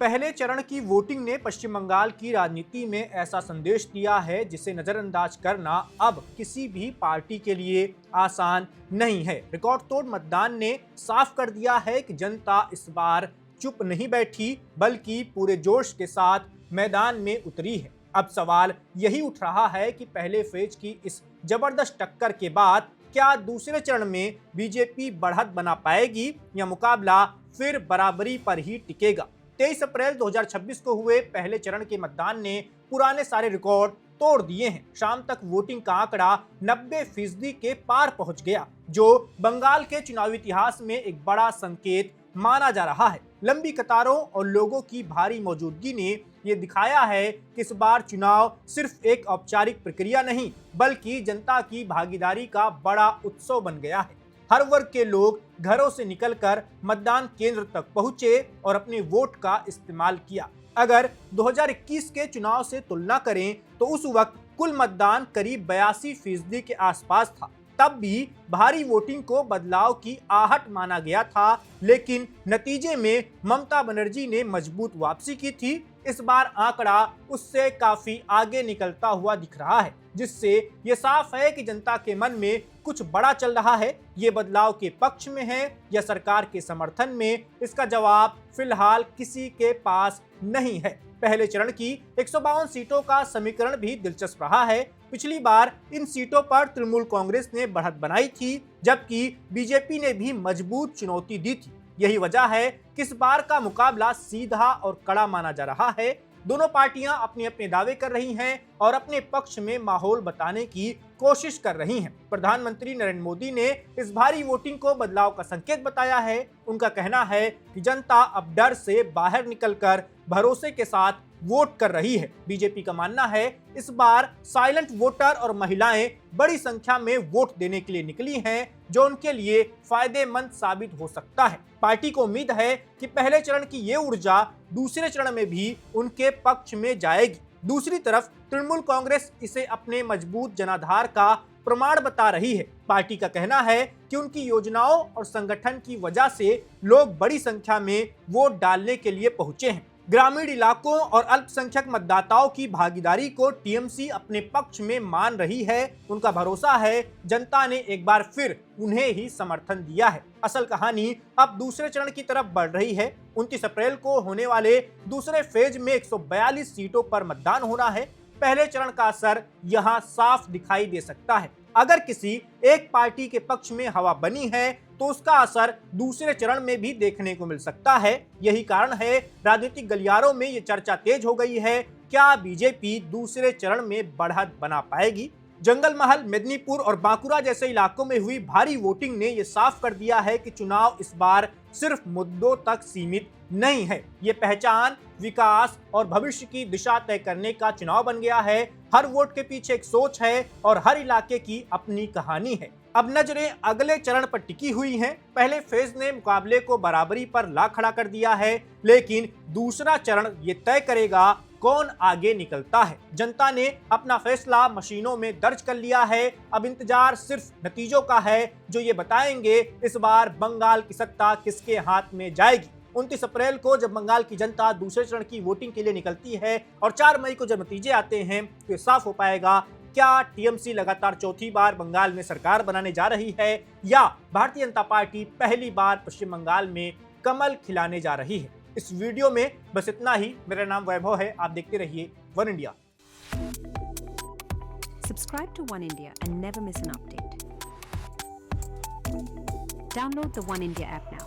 पहले चरण की वोटिंग ने पश्चिम बंगाल की राजनीति में ऐसा संदेश दिया है जिसे नजरअंदाज करना अब किसी भी पार्टी के लिए आसान नहीं है। रिकॉर्ड तोड़ मतदान ने साफ कर दिया है कि जनता इस बार चुप नहीं बैठी बल्कि पूरे जोश के साथ मैदान में उतरी है। अब सवाल यही उठ रहा है कि पहले फेज की इस जबरदस्त टक्कर के बाद क्या दूसरे चरण में बीजेपी बढ़त बना पाएगी या मुकाबला फिर बराबरी पर ही टिकेगा। 23 अप्रैल 2026 को हुए पहले चरण के मतदान ने पुराने सारे रिकॉर्ड तोड़ दिए हैं। शाम तक वोटिंग का आंकड़ा 90% के पार पहुंच गया, जो बंगाल के चुनावी इतिहास में एक बड़ा संकेत माना जा रहा है। लंबी कतारों और लोगों की भारी मौजूदगी ने यह दिखाया है कि इस बार चुनाव सिर्फ एक औपचारिक प्रक्रिया नहीं बल्कि जनता की भागीदारी का बड़ा उत्सव बन गया है। हर वर्ग के लोग घरों से निकलकर मतदान केंद्र तक पहुंचे और अपने वोट का इस्तेमाल किया। अगर 2021 के चुनाव से तुलना करें तो उस वक्त कुल मतदान करीब 82% के आसपास था। तब भी भारी वोटिंग को बदलाव की आहट माना गया था, लेकिन नतीजे में ममता बनर्जी ने मजबूत वापसी की थी। इस बार आंकड़ा उससे काफी आगे निकलता हुआ दिख रहा है, जिससे ये साफ है कि जनता के मन में कुछ बड़ा चल रहा है। ये बदलाव के पक्ष में है या सरकार के समर्थन में, इसका जवाब फिलहाल किसी के पास नहीं है। पहले चरण की 152 सीटों का समीकरण भी दिलचस्प रहा है। पिछली बार इन सीटों पर तृणमूल कांग्रेस ने बढ़त बनाई थी, जबकि बीजेपी ने भी मजबूत चुनौती दी थी। यही वजह है कि इस बार का मुकाबला सीधा और कड़ा माना जा रहा है। दोनों पार्टियां अपने अपने दावे कर रही हैं और अपने पक्ष में माहौल बताने की कोशिश कर रही हैं। प्रधानमंत्री नरेंद्र मोदी ने इस भारी वोटिंग को बदलाव का संकेत बताया है। उनका कहना है कि जनता अब डर से बाहर निकलकर भरोसे के साथ वोट कर रही है। बीजेपी का मानना है इस बार साइलेंट वोटर और महिलाएं बड़ी संख्या में वोट देने के लिए निकली हैं, जो उनके लिए फायदेमंद साबित हो सकता है। पार्टी को उम्मीद है कि पहले चरण की ये ऊर्जा दूसरे चरण में भी उनके पक्ष में जाएगी। दूसरी तरफ तृणमूल कांग्रेस इसे अपने मजबूत जनाधार का प्रमाण बता रही है। पार्टी का कहना है कि उनकी योजनाओं और संगठन की वजह से लोग बड़ी संख्या में वोट डालने के लिए पहुंचे हैं। ग्रामीण इलाकों और अल्पसंख्यक मतदाताओं की भागीदारी को टीएमसी अपने पक्ष में मान रही है। उनका भरोसा है जनता ने एक बार फिर उन्हें ही समर्थन दिया है। असल कहानी अब दूसरे चरण की तरफ बढ़ रही है। 29 अप्रैल को होने वाले दूसरे फेज में 142 सीटों पर मतदान होना है। पहले चरण का असर यहां साफ दिखाई दे सकता है। अगर किसी एक पार्टी के पक्ष में हवा बनी है तो उसका असर दूसरे चरण में भी देखने को मिल सकता है। यही कारण है राजनीतिक गलियारों में ये चर्चा तेज हो गई है, क्या बीजेपी दूसरे चरण में बढ़त बना पाएगी। जंगल महल, मेदिनीपुर और बांकुरा जैसे इलाकों में हुई भारी वोटिंग ने यह साफ कर दिया है कि चुनाव इस बार सिर्फ मुद्दों तक सीमित नहीं है। ये पहचान, विकास और भविष्य की दिशा तय करने का चुनाव बन गया है। हर वोट के पीछे एक सोच है और हर इलाके की अपनी कहानी है। अब नजरें अगले चरण पर टिकी हुई हैं। पहले फेज ने मुकाबले को बराबरी पर ला खड़ा कर दिया है, लेकिन दूसरा चरण ये तय करेगा कौन आगे निकलता है। जनता ने अपना फैसला मशीनों में दर्ज कर लिया है। अब इंतजार सिर्फ नतीजों का है, जो ये बताएंगे इस बार बंगाल की सत्ता किसके हाथ में जाएगी। 29 अप्रैल को जब बंगाल की जनता दूसरे चरण की वोटिंग के लिए निकलती है और 4 मई को जब नतीजे आते हैं तो ये साफ हो पाएगा क्या टीएमसी लगातार चौथी बार बंगाल में सरकार बनाने जा रही है या भारतीय जनता पार्टी पहली बार पश्चिम बंगाल में कमल खिलाने जा रही है। इस वीडियो में बस इतना ही। मेरा नाम वैभव है, आप देखते रहिए one India. Subscribe to One India and never miss an update. Download the One India app now.